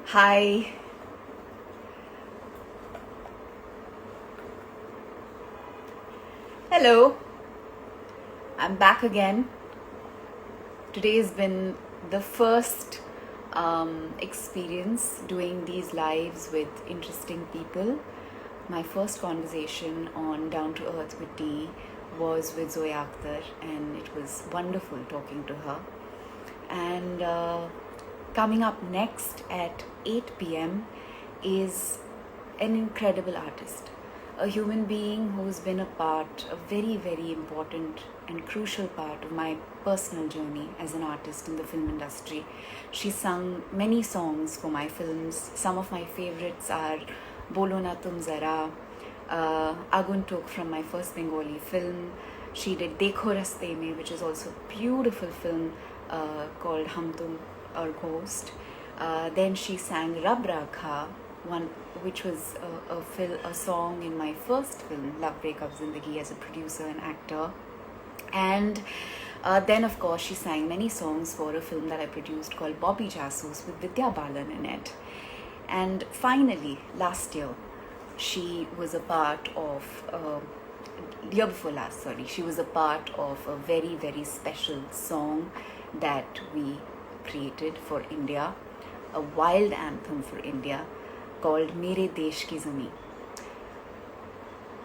Hi, hello, I'm back again. Today has been the first experience doing these lives with interesting people. My first conversation on Down to Earth with Dee was with Zoya Akhtar, and it was wonderful talking to her. And coming up next at 8 p.m. is an incredible artist, a human being who's been a very, very important and crucial part of my personal journey as an artist in the film industry. She sung many songs for my films. Some of my favorites are Bolo Na Tum Zara, Aguntuk from my first Bengali film. She did Dekho Raste Mein, which is also a beautiful film called Hum Tum or Ghost. Then she sang Rab Rakha, one which was a song in my first film, Love Breakup Zindagi, as a producer and actor. And then, of course, she sang many songs for a film that I produced called Bobby Jasus with Vidya Balan in it. And finally, last year, she was a part of, year before last, sorry, she was a part of a very, very special song that we created for India, a wild anthem for India called Mere Desh Ki Zami.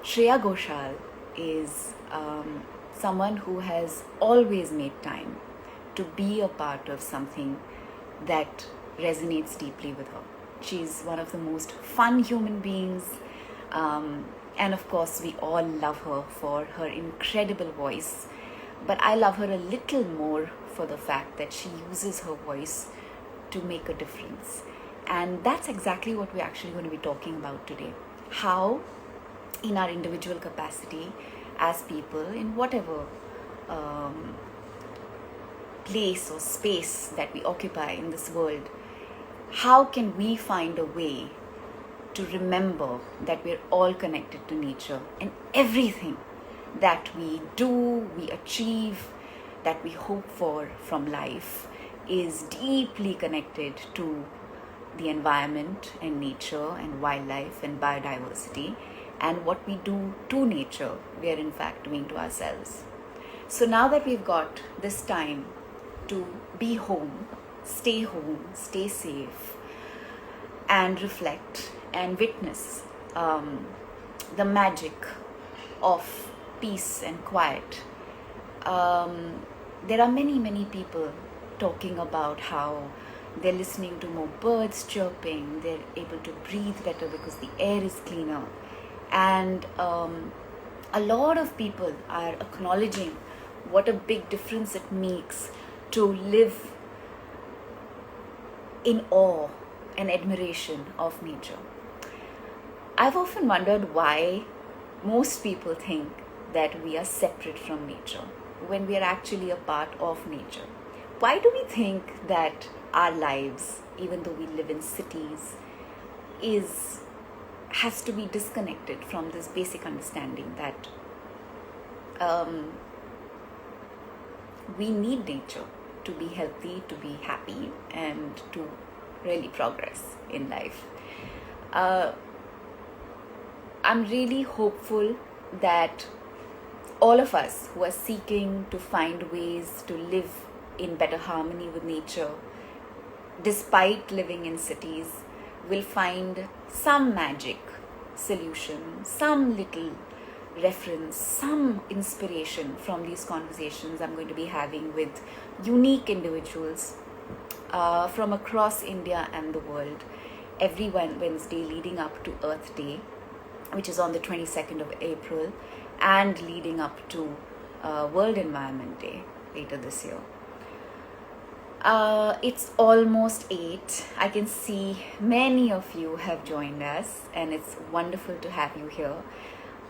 Shreya Ghoshal is someone who has always made time to be a part of something that resonates deeply with her. She's one of the most fun human beings, and of course, we all love her for her incredible voice. But I love her a little more for the fact that she uses her voice to make a difference. And that's exactly what we're actually going to be talking about today. How, in our individual capacity, as people, in whatever place or space that we occupy in this world, how can we find a way to remember that we're all connected to nature, and everything that we do, we achieve, that we hope for from life is deeply connected to the environment and nature and wildlife and biodiversity, and what we do to nature, we are in fact doing to ourselves. So now that we've got this time to be home, stay safe, and reflect and witness the magic of peace and quiet. There are many people talking about how they're listening to more birds chirping, they're able to breathe better because the air is cleaner. And a lot of people are acknowledging what a big difference it makes to live in awe and admiration of nature. I've often wondered why most people think that we are separate from nature when we are actually a part of nature. Why do we think that our lives, even though we live in cities, has to be disconnected from this basic understanding that we need nature to be healthy, to be happy, and to really progress in life. I'm really hopeful that all of us who are seeking to find ways to live in better harmony with nature, despite living in cities, will find some magic solution, some little reference, some inspiration from these conversations I'm going to be having with unique individuals from across India and the world every Wednesday leading up to Earth Day, which is on the 22nd of April, and leading up to World Environment Day later this year. It's almost 8. I can see many of you have joined us, and it's wonderful to have you here.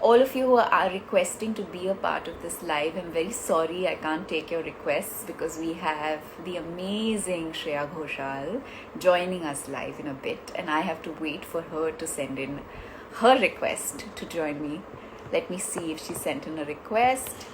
All of you who are requesting to be a part of this live, I'm very sorry I can't take your requests because we have the amazing Shreya Ghoshal joining us live in a bit, and I have to wait for her to send in her request to join me. Let me see if she sent in a request.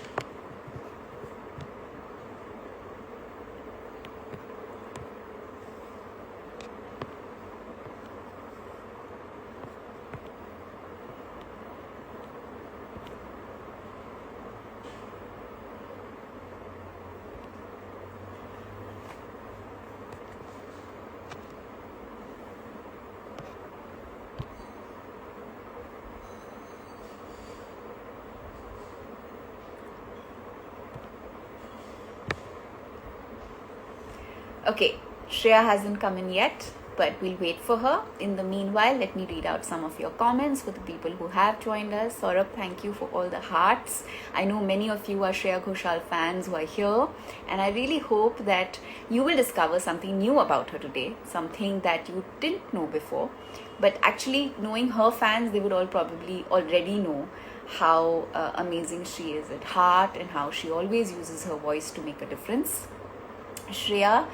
Okay, Shreya hasn't come in yet, but we'll wait for her. In the meanwhile, let me read out some of your comments for the people who have joined us. Saurabh, thank you for all the hearts. I know many of you are Shreya Ghoshal fans who are here, and I really hope that you will discover something new about her today, something that you didn't know before. But actually, knowing her fans, they would all probably already know how amazing she is at heart and how she always uses her voice to make a difference. Shreya,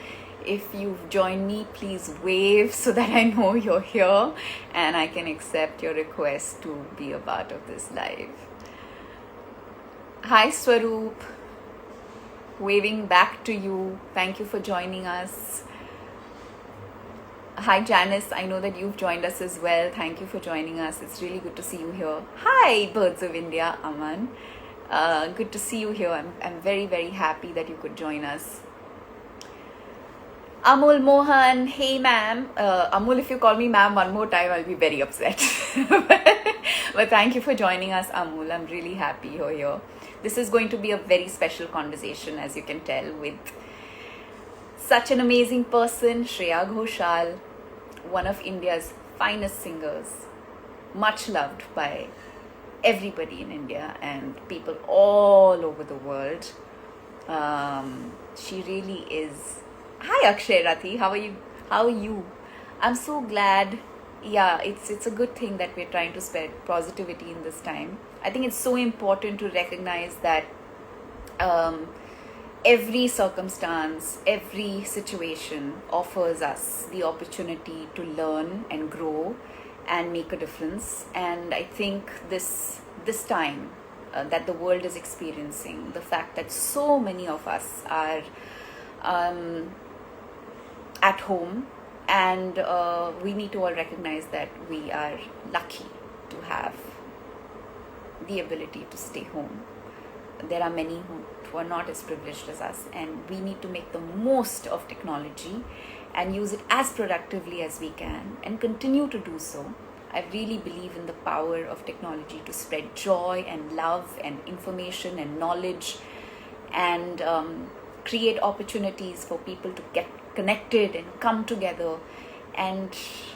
if you've joined me, please wave so that I know you're here and I can accept your request to be a part of this live. Hi Swaroop, waving back to you. Thank you for joining us. Hi Janice, I know that you've joined us as well. Thank you for joining us. It's really good to see you here. Hi Birds of India, Aman. Good to see you here. I'm very, very happy that you could join us. Amul Mohan, hey ma'am. Amul, if you call me ma'am one more time, I'll be very upset. But thank you for joining us, Amul. I'm really happy you're here. This is going to be a very special conversation, as you can tell, with such an amazing person, Shreya Ghoshal, one of India's finest singers, much loved by everybody in India and people all over the world. She really is. Hi Akshay Rathi, how are you? How are you? I'm so glad. Yeah, it's a good thing that we're trying to spread positivity in this time. I think it's so important to recognize that every circumstance, every situation offers us the opportunity to learn and grow and make a difference. And I think this time that the world is experiencing, the fact that so many of us are at home, and we need to all recognize that we are lucky to have the ability to stay home. There are many who are not as privileged as us, and we need to make the most of technology and use it as productively as we can and continue to do so. I really believe in the power of technology to spread joy and love and information and knowledge and create opportunities for people to get connected and come together. And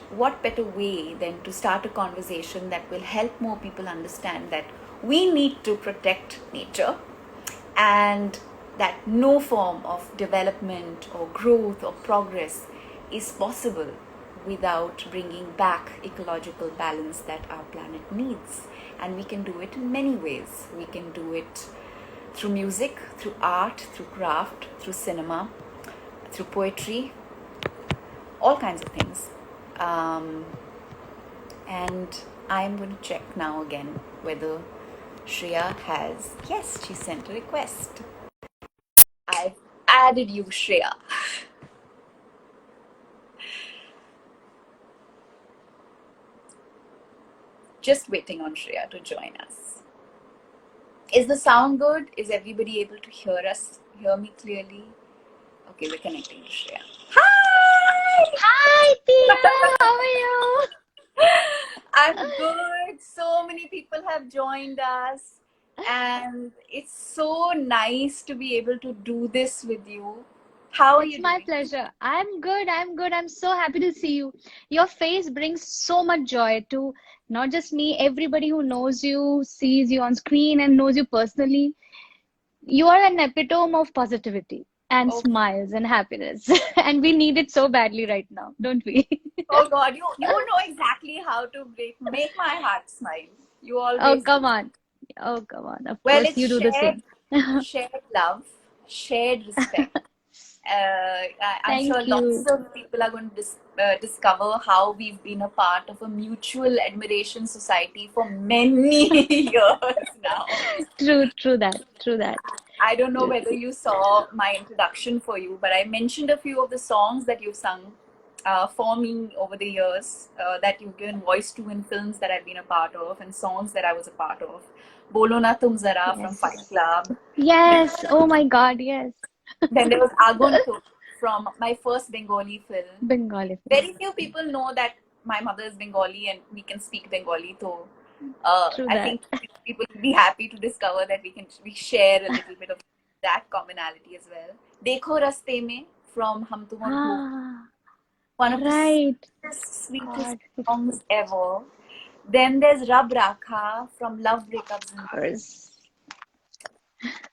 what better way than to start a conversation that will help more people understand that we need to protect nature and that no form of development or growth or progress is possible without bringing back ecological balance that our planet needs. And we can do it in many ways. We can do it through music, through art, through craft, through cinema, through poetry, all kinds of things. And I'm going to check now again whether Shreya has... Yes, she sent a request. I've added you, Shreya. Just waiting on Shreya to join us. Is the sound good? Is everybody able to hear me clearly? Okay, we're connecting to Shreya. Hi! Hi, Tia. How are you? I'm good. So many people have joined us, and it's so nice to be able to do this with you. How are It's you my doing? pleasure. I'm good. I'm good. I'm so happy to see you. Your face brings so much joy to not just me, everybody who knows you, sees you on screen, and knows you personally. You are an epitome of positivity and Oh, smiles and happiness. And we need it so badly right now, don't we? oh God, you know exactly how to make my heart smile. You Oh, always do. come on. Oh, come on. Of Well, course, it's you do the same. shared love, shared respect. I'm sure Thank lots you. of people are going to discover how we've been a part of a mutual admiration society for many years now. True that. True that. I don't know True. whether you saw my introduction for you, but I mentioned a few of the songs that you've sung for me over the years, that you've given voice to in films that I've been a part of and songs that I was a part of. Bolo Na Tum Zara from Fight Yes. Club. Yes. Oh my God. Yes. Then there was Aguntuk from my first Bengali film. Bengali film. Very few people know that my mother is Bengali and we can speak Bengali. So True I that. think people will be happy to discover that we share a little bit of that commonality as well. Dekho Raste Mein from Hum Tum Aur Ho, Ah, one of the right. sweetest God, of songs ever. Then there's Rab Rakha from Love Breakup Zindagi. course.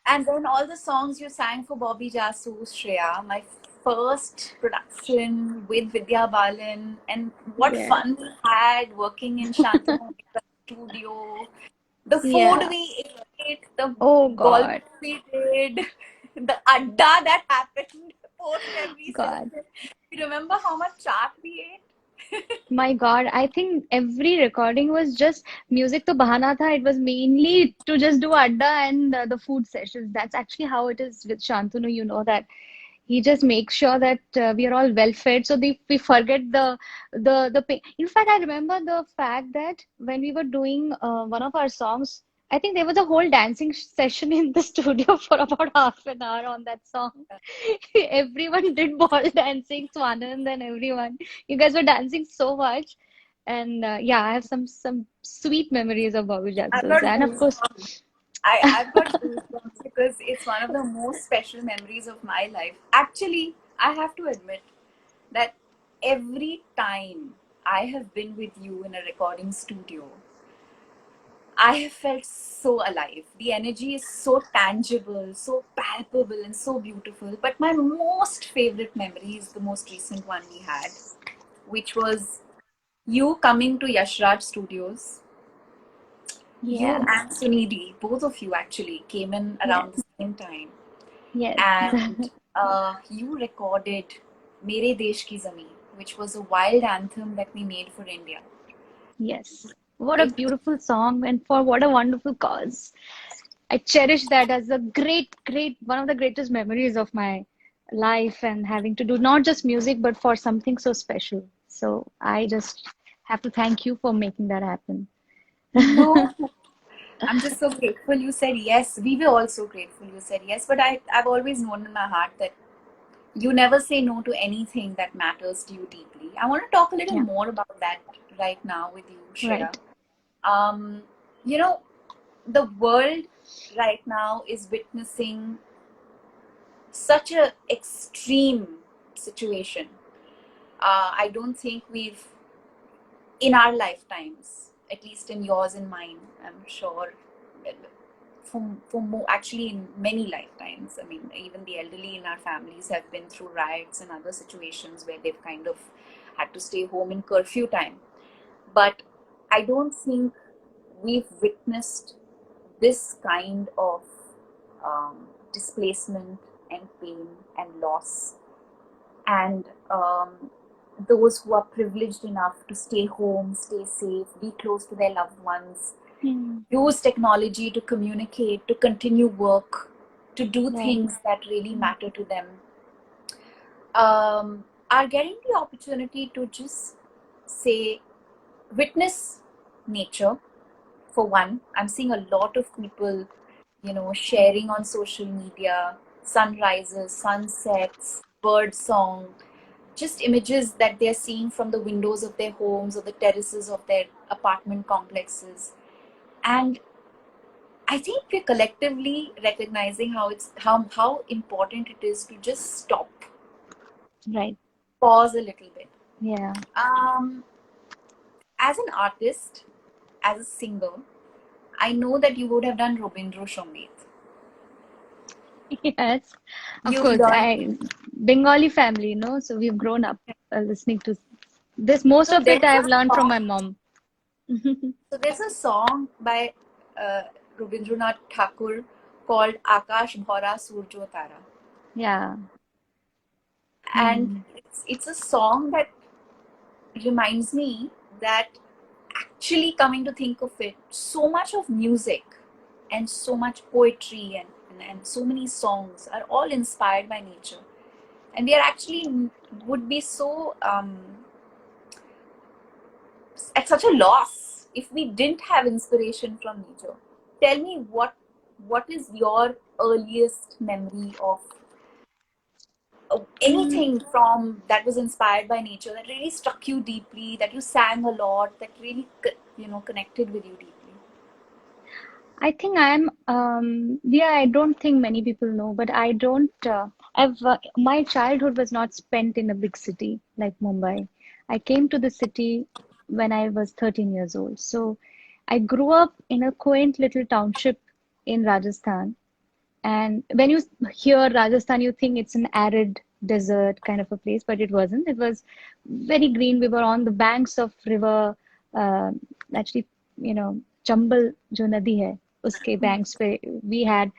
And then all the songs you sang for Bobby Jasu, Shreya, my first production with Vidya Balan, and what Yeah. fun we had working in Shantanu studio. The food Yeah. we ate, the Oh golf God. we did, the adda that happened post every God. session. You remember how much chaat we ate? My God, I think every recording was just music to bahana tha. It was mainly to just do adda and the food sessions. That's actually how it is with Shantanu. You know that he just makes sure that we are all well fed, so we forget the pain. In fact, I remember the fact that when we were doing one of our songs, I think there was a whole dancing session in the studio for about half an hour on that song. Everyone did ball dancing, Swanand and everyone. You guys were dancing so much. And yeah, I have some sweet memories of Babu I've Jagsas. got And of course, goosebumps. I've got goosebumps because it's one of the most special memories of my life. Actually, I have to admit that every time I have been with you in a recording studio, I have felt so alive. The energy is so tangible, so palpable, and so beautiful. But my most favorite memory is the most recent one we had, which was you coming to Yashraj Studios. You yeah, and Sunidhi, both of you actually came in yes, around the same time, yes, and you recorded Mere Desh Ki Zameen, which was a wild anthem that we made for India. yes. What a It, beautiful song, and for what a wonderful cause. I cherish that as a great, one of the greatest memories of my life, and having to do not just music, but for something so special. So I just have to thank you for making that happen. no, I'm just so grateful you said yes. We were also grateful you said yes, but I've always known in my heart that you never say no to anything that matters to you deeply. I want to talk a little Yeah, more about that right now with you, Shreya. right. Um, you know, the world right now is witnessing such a extreme situation. I don't think we've, in our lifetimes, at least in yours and mine, I'm sure, for more, actually in many lifetimes. I mean, even the elderly in our families have been through riots and other situations where they've kind of had to stay home in curfew time. But I don't think we've witnessed this kind of displacement and pain and loss. And those who are privileged enough to stay home, stay safe, be close to their loved ones, Hmm. use technology to communicate, to continue work, to do Right. things that really matter to them, are getting the opportunity to just say, witness nature. For one, I'm seeing a lot of people, sharing on social media sunrises, sunsets, bird song, just images that they're seeing from the windows of their homes or the terraces of their apartment complexes. And I think we're collectively recognizing how important it is to just stop, Right. pause a little bit. Yeah. Um, as an artist, as a singer, I know that you would have done Robindro Shomit. Yes. Of You've course. learned. I Bengali family, no? So we've grown up listening to this. Most So of it there's I've a learned from song. my mom. So there's a song by Rabindranath Thakur called Akash Bhora Surjo Tara, Yeah. and Hmm. it's a song that reminds me that, actually, coming to think of it, so much of music and so much poetry and so many songs are all inspired by nature, and we are actually would be so at such a loss if we didn't have inspiration from nature. Tell me, what is your earliest memory of Mm, anything from that was inspired by nature that really struck you deeply, that you sang a lot, that really connected with you deeply? I think I'm, yeah, I don't think many people know, but I don't. My childhood was not spent in a big city like Mumbai. I came to the city when I was 13 years old. So I grew up in a quaint little township in Rajasthan. And when you hear Rajasthan, you think it's an arid desert kind of a place, but it wasn't. It was very green. We were on the banks of river, uh, actually, you know, Chambal jo nadi hai, uske banks pe we had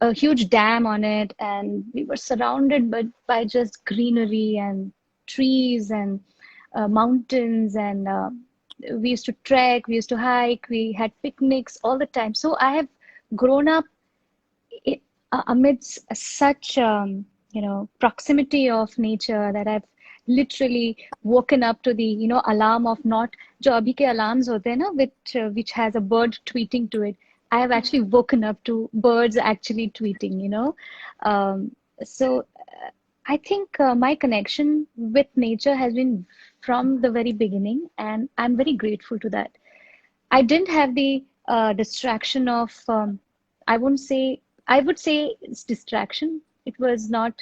a huge dam on it, and we were surrounded by just greenery and trees and mountains, and we used to trek, we used to hike, we had picnics all the time. So I have grown up i- amidst such proximity of nature that I've literally woken up to the alarm of not जो अभी के alarms होते हैं ना which has a bird tweeting to it. I have actually woken up to birds actually tweeting, um, so I think my connection with nature has been from the very beginning, and I'm very grateful to that. I didn't have the distraction of, I wouldn't say, I would say it's distraction. It was not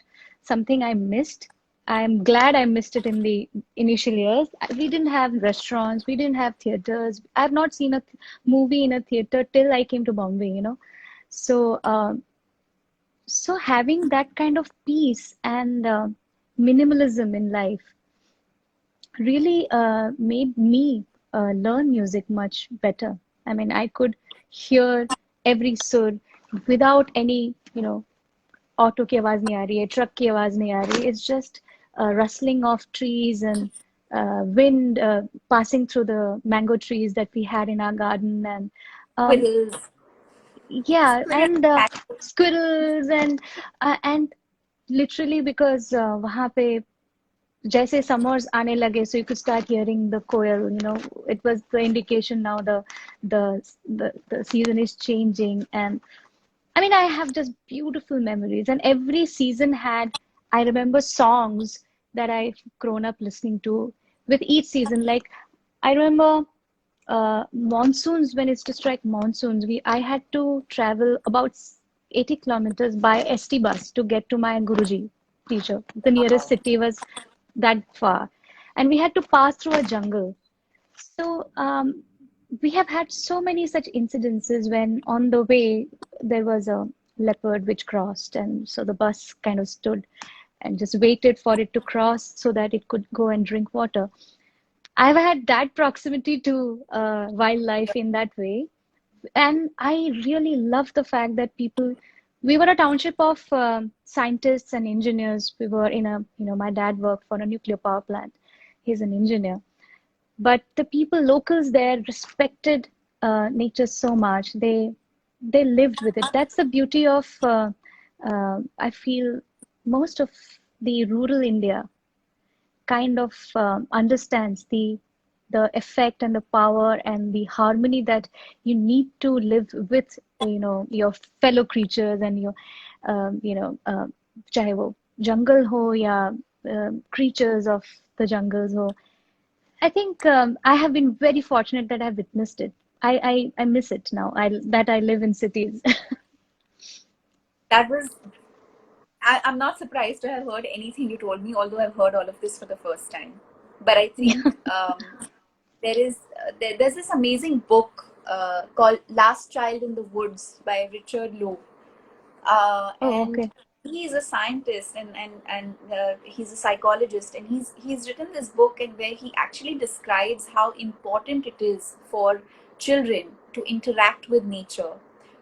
something I missed. I'm glad I missed it in the initial years. We didn't have restaurants, we didn't have theaters. I've not seen a movie in a theater till I came to Bombay. So, so having that kind of peace and minimalism in life really made me learn music much better. I mean, I could hear every sur without any, auto की आवाज नहीं आ रही है, truck की आवाज नहीं आ रही है. It's just rustling of trees and wind passing through the mango trees that we had in our garden, and um, Squirrels. yeah, Squirrels. and squirrels and literally because वहाँ पे जैसे summers आने लगे, so you could start hearing the koel, it was the indication now the the season is changing. And I mean, I have just beautiful memories, and every season had, I remember songs that I've grown up listening to with each season. Like, I remember monsoons, when it's to strike monsoons, I had to travel about 80 kilometers by ST bus to get to my Guruji teacher. The nearest city was that far. And we had to pass through a jungle. So we have had so many such incidences when on the way there was a leopard which crossed, and so the bus kind of stood and just waited for it to cross so that it could go and drink water. I've had that proximity to wildlife in that way. And I really love the fact that we were a township of scientists and engineers. We were in my dad worked for a nuclear power plant. He's an engineer. But the people, locals there, respected nature so much. They lived with it. That's the beauty of, I feel, most of the rural India kind of understands the effect and the power and the harmony that you need to live with your fellow creatures and your चाहे वो jungle हो या creatures of the jungles हो. I think I have been very fortunate that I've witnessed it. I miss it now. That I live in cities. That was. I'm not surprised to have heard anything you told me, although I've heard all of this for the first time. But I think there's this amazing book called Last Child in the Woods by Richard Lowe. Oh, And okay. he's a scientist and he's a psychologist, and he's written this book, and where he actually describes how important it is for children to interact with nature,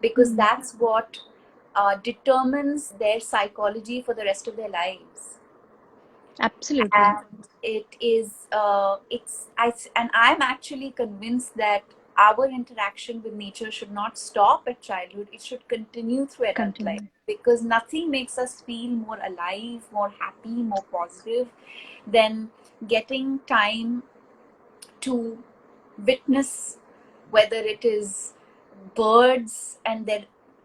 because Hmm. that's what determines their psychology for the rest of their lives. Absolutely. And and I'm actually convinced that our interaction with nature should not stop at childhood. It should continue through adult life, Continue. because nothing makes us feel more alive, more happy, more positive than getting time to witness, whether it is birds and their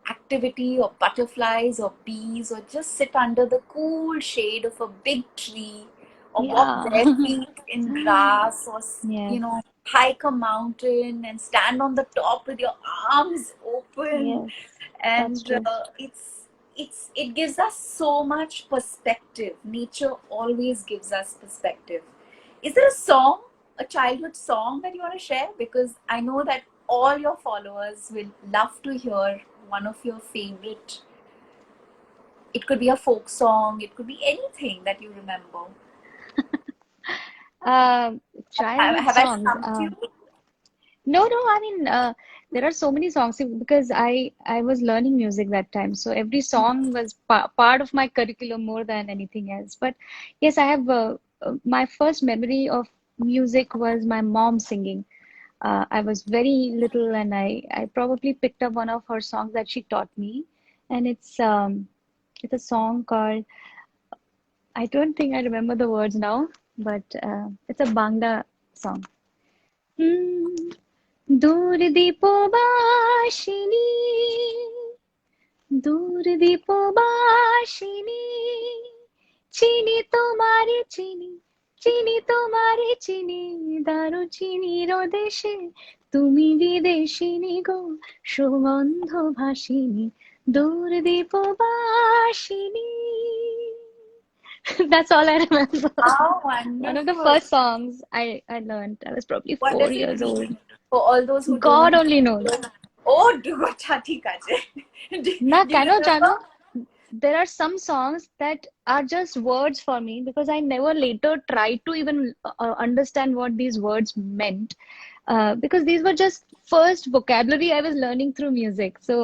activity, or butterflies or bees, or just sit under the cool shade of a big tree, or walk Yeah. barefoot in grass, or Yes. hike a mountain and stand on the top with your arms open. Yes. That's And true. it gives us so much perspective. Nature always gives us perspective. Is there a song, a childhood song that you want to share? Because I know that all your followers will love to hear one of your favorite. It could be a folk song, it could be anything that you remember. Uh, Childhood Have I songs. stumped you? No, no, I mean, there are so many songs because I was learning music that time. So every song was part of my curriculum more than anything else. But yes, I have my first memory of music was my mom singing. I was very little and I probably picked up one of her songs that she taught me. And it's a song called, I don't think I remember the words now, but it's a Bangla song. Hmm. দূরদীপবাসিনী দূরদীপবাসিনী চিনি তোমারে চিনি চিনি তোমারে চিনি দারুচিনির দেশে তুমি বিদেশিনী গো সুগন্ধ Bhashani দূরদীপবাসিনী. That's all I remember. How One of the wonderful. first songs I learned. I was probably What four does it years old. mean for all those who God don't only knows. know? Oh, acha, theek ache. Na Do you কেন জানো? remember? There are some songs that are just words for me because I never later tried to even understand what these words meant. Because these were just first vocabulary I was learning through music. So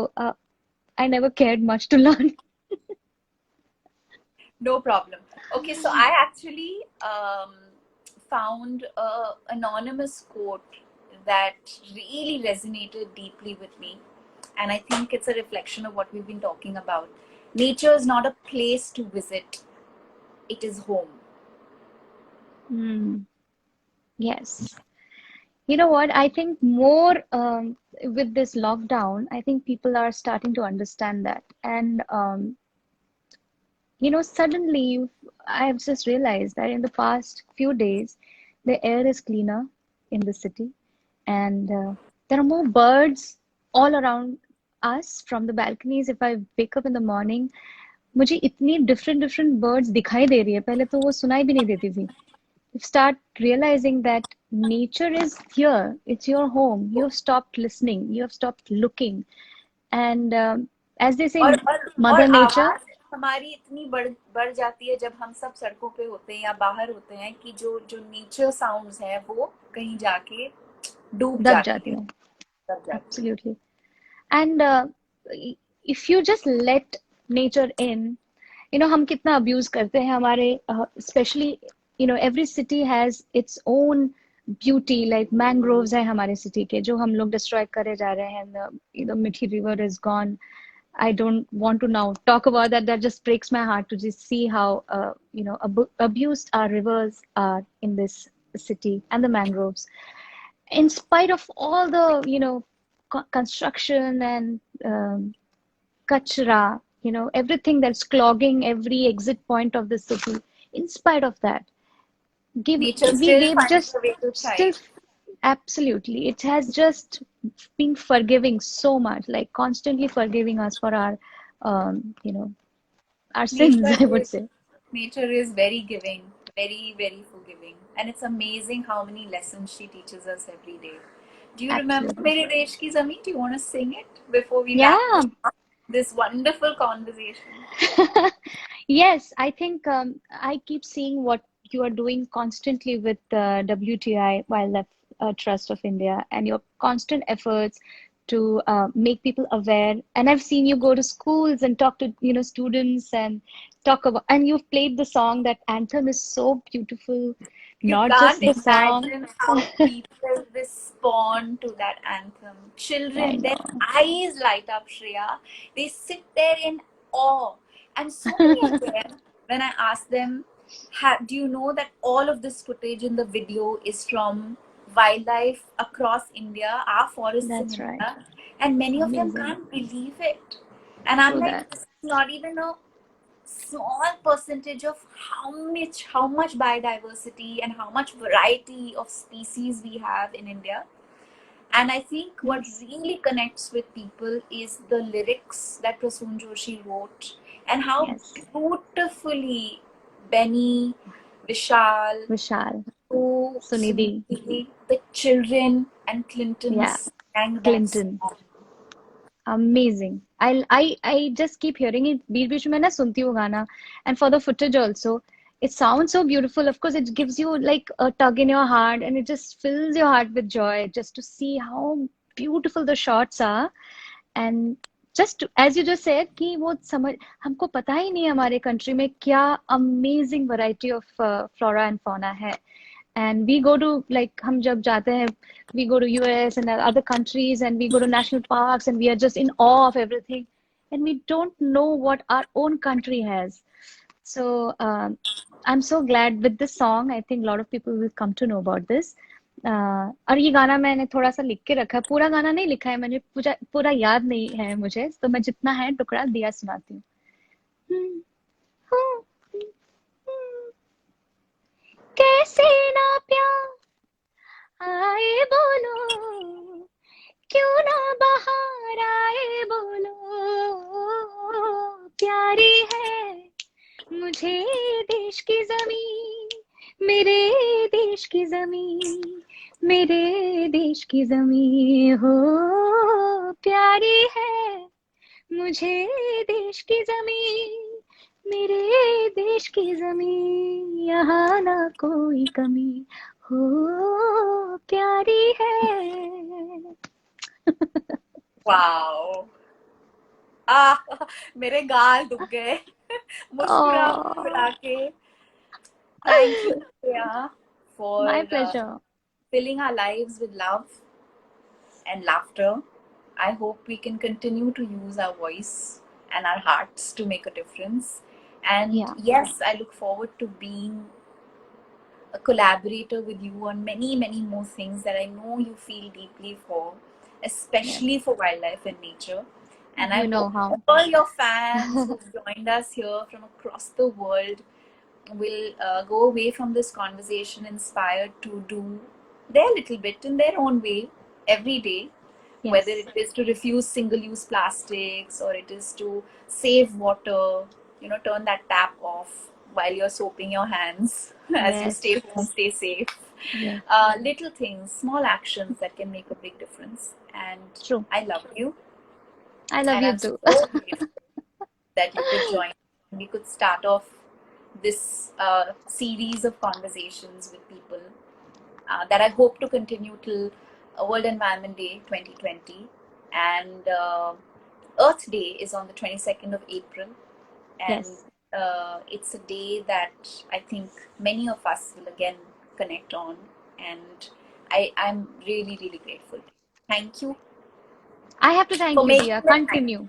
I never cared much to learn. No problem. Okay, so I actually found a anonymous quote that really resonated deeply with me, and I think it's a reflection of what we've been talking about. Nature is not a place to visit; it is home. Hmm. Yes. You know what? I think more with this lockdown, I think people are starting to understand that. And suddenly I've just realized that in the past few days, the air is cleaner in the city, and there are more birds all around us from the balconies. If I wake up in the morning, मुझे इतनी different different birds दिखाई दे रही है. पहले तो वो सुनाई भी नहीं देती थी. You start realizing that nature is here. It's your home. You have stopped listening. You have stopped looking. And as they say, और Mother Nature. आवाज हमारी इतनी बढ़ जाती है जब हम सब सड़कों पे होते हैं या बाहर होते हैं कि जो जो नेचर साउंड्स हैं वो कहीं जाके डूब दब जाती जाती है है. दब जाती है Absolutely. And if you just let nature in, हम कितना abuse करते हैं हमारे especially every city has its own beauty, like mangroves है हमारे city के जो हम लोग destroy करे जा रहे हैं. The Mithi River is gone. I don't want to now talk about that. That just breaks my heart to just see how abused our rivers are in this city and the mangroves. In spite of all the construction and kachra, everything that's clogging every exit point of the city. In spite of that, give nature we still we've finds just a way to still thrive. absolutely it has just been forgiving so much, like constantly forgiving us for our our sins, Nature I would is say. nature is very giving, very, very forgiving. And it's amazing how many lessons she teaches us every day. Do you remember Absolutely. Mere Desh Ki Zameen? Do you want to sing it before we wrap Yeah. this wonderful conversation? Yes, I think I keep seeing what you are doing constantly with WTI, Wildlife Trust of India, and your constant efforts to make people aware. And I've seen you go to schools and talk to, students and talk about, and you've played the song. That anthem is so beautiful, You not can't just the song. imagine how people respond to that anthem. I Children, their know. eyes light up, Shreya. They sit there in awe. And so many of them, when I ask them, do you know that all of this footage in the video is from wildlife across India, our forests in That's right. India? And many of them Amazing. can't believe it. And I'm True like, that. this is not even a small percentage of how much biodiversity and how much variety of species we have in India. And I think what Yes. really connects with people is the lyrics that Prasoon Joshi wrote, and how Yes. beautifully Benny, Vishal, Vishal, Sunidhi. Sunidhi, the children, and Clinton Yeah. sang that Clinton. song. Amazing. I just keep hearing it. बीच बीच में ना सुनती हूँ गाना. And for the footage also, it sounds so beautiful. Of course, it gives you like a tug in your heart, and it just fills your heart with joy just to see how beautiful the shots are. And just as you just said कि वो समझ हमको पता ही नहीं है हमारे country में क्या amazing variety of flora and fauna है. And we go to like हम जब जाते हैं, we go to US and other countries, and we go to national parks, and we are just in awe of everything, and we don't know what our own country has. So I'm so glad with this song. I think a lot of people will come to know about this. और ये गाना मैंने थोड़ा सा लिख के रखा है. पूरा गाना नहीं लिखा है मैंने, पूरा पूरा याद नहीं है मुझे, तो मैं जितना है टुकड़ा दिया सुनाती हूँ. कैसे ना प्यार आए बोलो, क्यों ना बाहर आए बोलो, प्यारी है मुझे देश की जमीन, मेरे देश की जमीन, मेरे देश की जमीन हो, प्यारी है मुझे देश की जमीन, मेरे देश की जमीन, यहाँ ना कोई कमी हो, प्यारी है. Wow. Ah, मेरे गाल दुख गए मुस्कुरा Oh, मुस्कुरा के. Thank you, Priya, for my pleasure. filling our lives with love and laughter. I hope we can continue to use our voice and our hearts to make a difference. And Yeah, yes, I look forward to being a collaborator with you on many, many more things that I know you feel deeply for, yes. especially for wildlife and nature. And I You know hope how. all your fans who've joined us here from across the world will go away from this conversation inspired to do their little bit in their own way every day, whether Yes, it is to refuse single use plastics or it is to save water, turn that tap off while you're soaping your hands as you yes, stay home, stay safe. yes. Little things, small actions that can make a big difference. And True. I love you, I love and you I'm too. so grateful that you could join. We could start off this series of conversations with people that I hope to continue till World Environment Day 2020. And Earth Day is on the 22nd of April. And Yes. it's a day that I think many of us will again connect on. And I'm really, really grateful. Thank you I have to thank for you, making Dia. the time. Continue.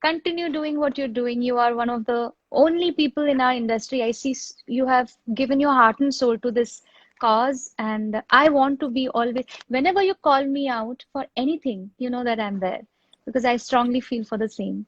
Continue doing what you're doing. You are one of the only people in our industry. I see you have given your heart and soul to this cause, and I want to be always, whenever you call me out for anything, you know that I'm there because I strongly feel for the same.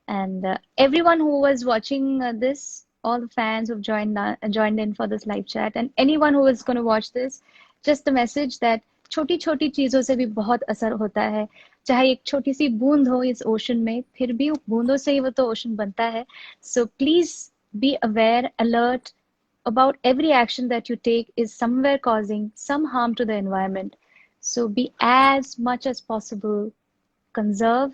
And everyone who was watching this, all the fans who've joined in for this live chat, and anyone who is going to watch this, just the message that छोटी छोटी चीजों से भी बहुत असर होता है. चाहे एक छोटी सी बूंद हो इस ओशन में, फिर भी बूंदों से ही वो तो ओशन बनता है. So please be aware, alert about every action that you take is somewhere causing some harm to the environment. So be as much as possible, conserve,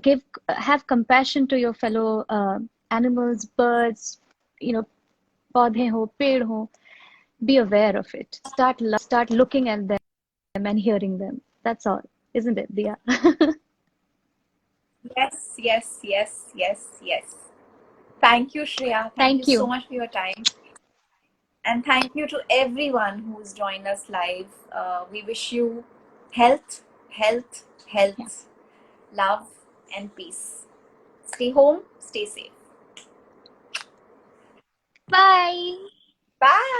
give, have compassion to your fellow animals, birds, you know, पौधे हो, पेड़ हो. Be aware of it. Start looking at them and hearing them. That's all, isn't it, Dia? Yes, yes, yes, yes, yes. Thank you, Shreya. Thank you Thank so you. much for your time. And thank you to everyone who's joined us live. We wish you health, health, Yeah. health, love, and peace. Stay home, stay safe. Bye. Bye.